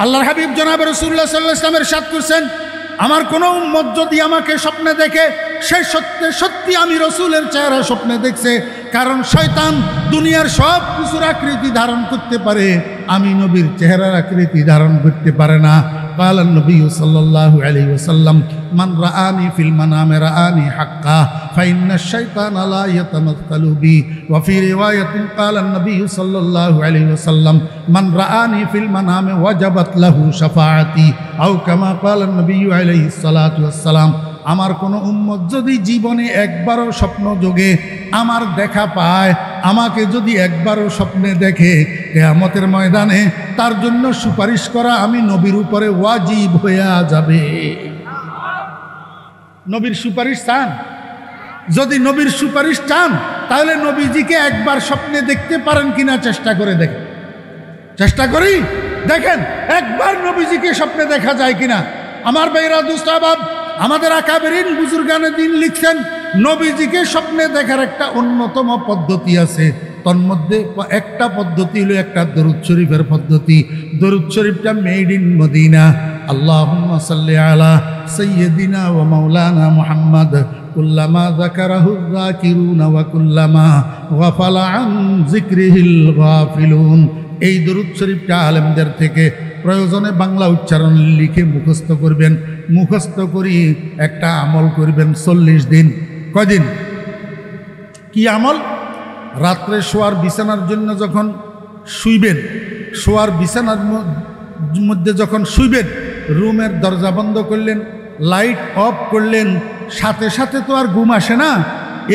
আল্লাহর হাবিব জনাব রাসূলুল্লাহ সাল্লাল্লাহু আলাইহি ওয়াসাল্লাম ইরশাদ করেছেন, আমার কোনো উম্মত যদি আমাকে স্বপ্নে দেখে, সে সত্যি সত্যি আমি রসুলের চেহারা স্বপ্নে দেখছে। কারণ শয়তান দুনিয়ার সব কিছুর আকৃতি ধারণ করতে পারে, আমি নবীর চেহারার আকৃতি ধারণ করতে পারে না। قال النبي صلى الله عليه وسلم من رآني في المنام رآني حقا فإن الشيطان لا يتمثل بي وفي رواية قال النبي صلى الله عليه وسلم من رآني في المنام وجبت له شفاعتي أو كما قال النبي عليه الصلاة والسلام। আমার কোনো উম্মত যদি জীবনে একবারও স্বপ্ন যোগে আমার দেখা পায়, আমাকে যদি একবারও স্বপ্নে দেখে, কিয়ামতের ময়দানে তার জন্য সুপারিশ করা আমি নবীর উপরে ওয়াজিব হয়ে যাবে। নবীর সুপারিশ চান? যদি নবীর সুপারিশ চান তাহলে নবীজিকে একবার স্বপ্নে দেখতে পারেন কিনা চেষ্টা করে দেখেন। চেষ্টা করি, দেখেন একবার নবীজিকে স্বপ্নে দেখা যায় কিনা। আমার ভাইরা দুস্তাবাব, আমাদের আকাবেরিন বুজুর্গানে দিন লিখছেন, নবীজিকে স্বপ্নে দেখার একটা অন্যতম পদ্ধতি আছে। তন্মধ্যে একটা পদ্ধতি হলো একটা দরুদ শরীফের পদ্ধতি। দরুদ শরীফটা মেড ইন মদিনা। আল্লাহুম্মা সাল্লি আলা সাইয়্যিদিনা ওয়া মাওলানা মুহাম্মদ কুল্লামা যাকারাহু যাকিরুনা ওয়া কুল্লামা গাফালা আন যিকরিহিল গাফিলুন। এই দরুদ শরীফটা আলেমদের থেকে প্রয়োজনে বাংলা উচ্চারণ লিখে মুখস্থ করবেন। মুখস্থ করি একটা আমল করবেন 40 দিন। কয়দিন? কি আমল? রাত্রে শোয়ার বিছানার জন্য যখন শুইবেন, শোয়ার বিছানার মধ্যে যখন শুইবেন, রুমের দরজা বন্ধ করলেন, লাইট অফ করলেন, সাথে সাথে তো আর ঘুম আসে না।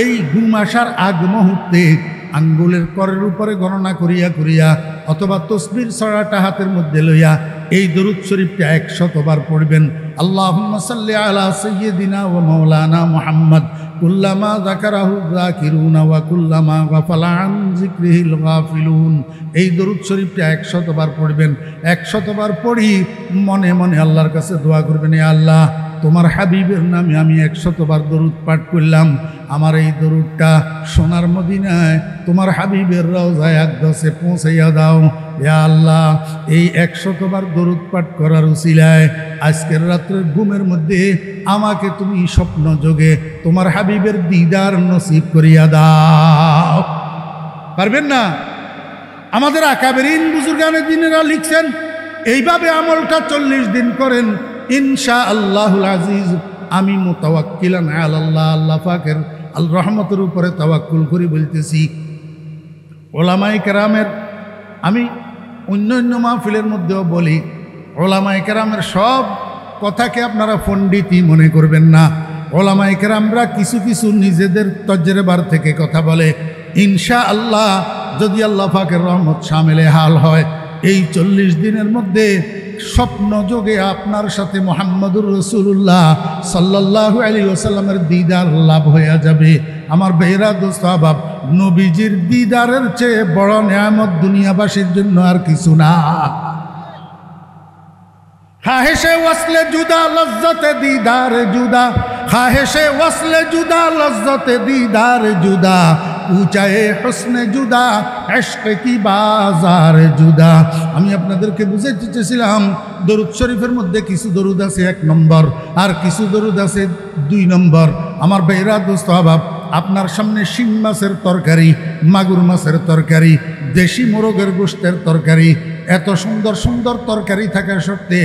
এই ঘুম আসার আগ মুহূর্তে আঙ্গুলের করের উপরে গণনা করিয়া করিয়া অথবা তসবির ছড়াটা হাতের মধ্যে লইয়া এই দরুদ শরীফটা 100 বার পড়বেন। আল্লাহুম্মা সাল্লি আলা সাইয়্যিদিনা ওয়া মাওলানা মুহাম্মদ কুল্লামা যাকারাহু যাকিরুনা ওয়া কুল্লামা গাফালা আন যিকরিহিল গাফিলুন। এই দরুদ শরীফটা 100 বার পড়বেন। 100 বার পড়ি মনে মনে আল্লাহর কাছে দোয়া করবেন, এ আল্লাহ, তোমার হাবিবের নামে আমি 100 বার দরুদ পাঠ করলাম। আমার এই দরুদটা সোনার মদিনায় তোমার হাবিবের রওজায় আকদসে পৌঁছাইয়া দাও। ইয়া আল্লাহ, এই 100 বার দরুদ পাঠ করার উসিলায় আজকের রাত্রে ঘুমের মধ্যে আমাকে তুমি স্বপ্ন যোগে তোমার হাবিবের দিদার নসিব করিয়া দাও। পারবেন না? আমাদের আকাবেরিন বুজুর্গানে দিনেরা লিখছেন, এইভাবে আমলটা 40 দিন করেন, ইনশাআল্লাহুল আজিজ। আমি মুতাওয়াক্কিলান আলাল্লাহ, আল্লাহ পাকের আল রহমতের উপরে তাওয়াক্কুল করি বলতেছি। ওলামায়ে কেরামের, আমি অন্য মাহফিলের মধ্যেও বলি, ওলামায়ে কেরামের সব কথাকে আপনারা পণ্ডিতই মনে করবেন না। ওলামায়ে কেরামরা কিছু কিছু নিজেদের তজরিবার থেকে কথা বলে। ইনশাআল্লাহ যদি আল্লাহ পাকের রহমত শামিলে হাল হয়, এই 40 দিনের মধ্যে স্বপ্ন যোগে আপনার সাথে মুহাম্মদুর রাসূলুল্লাহ সাল্লাল্লাহু আলাইহি ওয়াসাল্লামের দিদার লাভ হয়ে যাবে। আমার ভাইরা দোস্ত আহবাব, নবীজির দিদারের চেয়ে বড় নিয়ামত দুনিয়াবাসীর জন্য আর কিছু না। খাহেশে ওয়াসলে জুদা লজ্জতে দিদার জুদা, খাহেশে ওয়াসলে জুদা লজ্জতে দিদার জুদা, উচায়ে হুসনে জুদা ইশক কি বাজার জুদা। আমি আপনাদেরকে বুঝাইতে চেয়েছিলাম, দরুদ শরীফের মধ্যে কিছু দরুদ আছে 1 নম্বর, আর কিছু দরুদ আছে 2 নম্বর। আমার ভাইরা দোস্ত আহবাব, আপনার সামনে শিং মাছের তরকারি, মাগুর মাছের তরকারি, দেশি মোরগের গোশতের তরকারি, এত সুন্দর সুন্দর তরকারি থাকা সত্ত্বে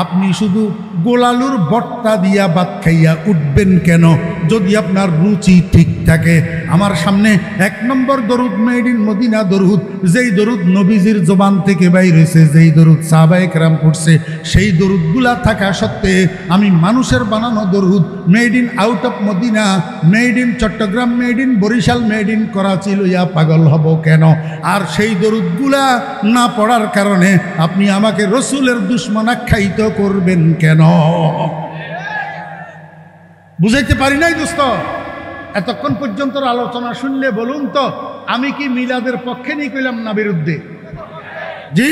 আপনি শুধু গোলালুর ভর্তা দিয়া ভাত খাইয়া উঠবেন কেন যদি আপনার রুচি ঠিক থাকে? আমার সামনে 1 নম্বর দরুদ মেড ইন মদিনা দরুদ, যেই দরুদ নবীজির জবান থেকে বাইর হয়েছে, যেই দরুদ সাহাবায়ে কেরাম পড়ছে, সেই দরুদগুলা থাকা সত্ত্বে আমি মানুষের বানানো দরুদ made in out of Medina, made in Chittagong, made in Barisal, made in Karachi লইয়া পাগল হব কেন? আর সেই দরুদগুলা না পড়ার কারণে আপনি আমাকে রসুলের দুশমন আখ্যায়িত করবেন কেন? বুঝাইতে পারি নাই দোস্ত? এতক্ষণ পর্যন্ত আলোচনা শুনলে বলুন তো, আমি কি মিলাদের পক্ষে নিয়ে কইলাম না বিরুদ্ধে? জি,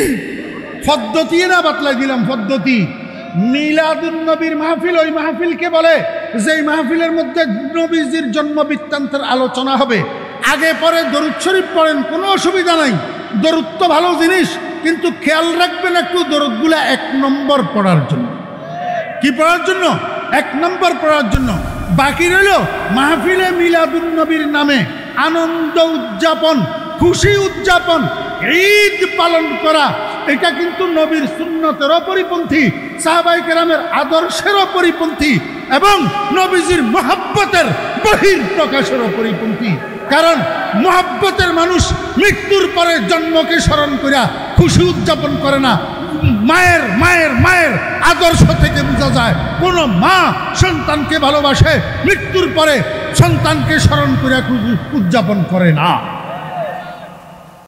পদ্ধতি না বাতলাই দিলাম পদ্ধতি। মিলাদুন নবীর মাহফিল ওই মাহফিলকে বলে যেই মাহফিলের মধ্যে নবীজির জন্ম বৃত্তান্তের আলোচনা হবে। আগে পরে দরুদ শরীফ পড়েন, কোনো অসুবিধা নাই, দরুদ তো ভালো জিনিস, কিন্তু খেয়াল রাখবেন একটু দরুদগুলা 1 নম্বর পড়ার জন্য। কি পড়ার জন্য? 1 নম্বর পড়ার জন্য। বাকি রইল মাহফিলে মিলাদুন নবীর নামে আনন্দ উদযাপন, খুশি উদযাপন, ঈদ পালন করা। এটা কিন্তু নবীর সুন্নতেরও পরিপন্থী, সাহাবায়ে কেরামের আদর্শেরও পরিপন্থী এবং নবীজির মহব্বতের বহির প্রকাশেরও পরিপন্থী। কারণ মহব্বতের মানুষ মৃত্যুর পরে জন্মকে স্মরণ করিয়া খুশি উদযাপন করে না। মায়ের মায়ের মায়ের আদর্শ থেকে বোঝা যায় কোন মা সন্তানকে ভালোবাসে, মৃত্যুর পরে সন্তানকে স্মরণ করিয়া খুশি উদযাপন করে না।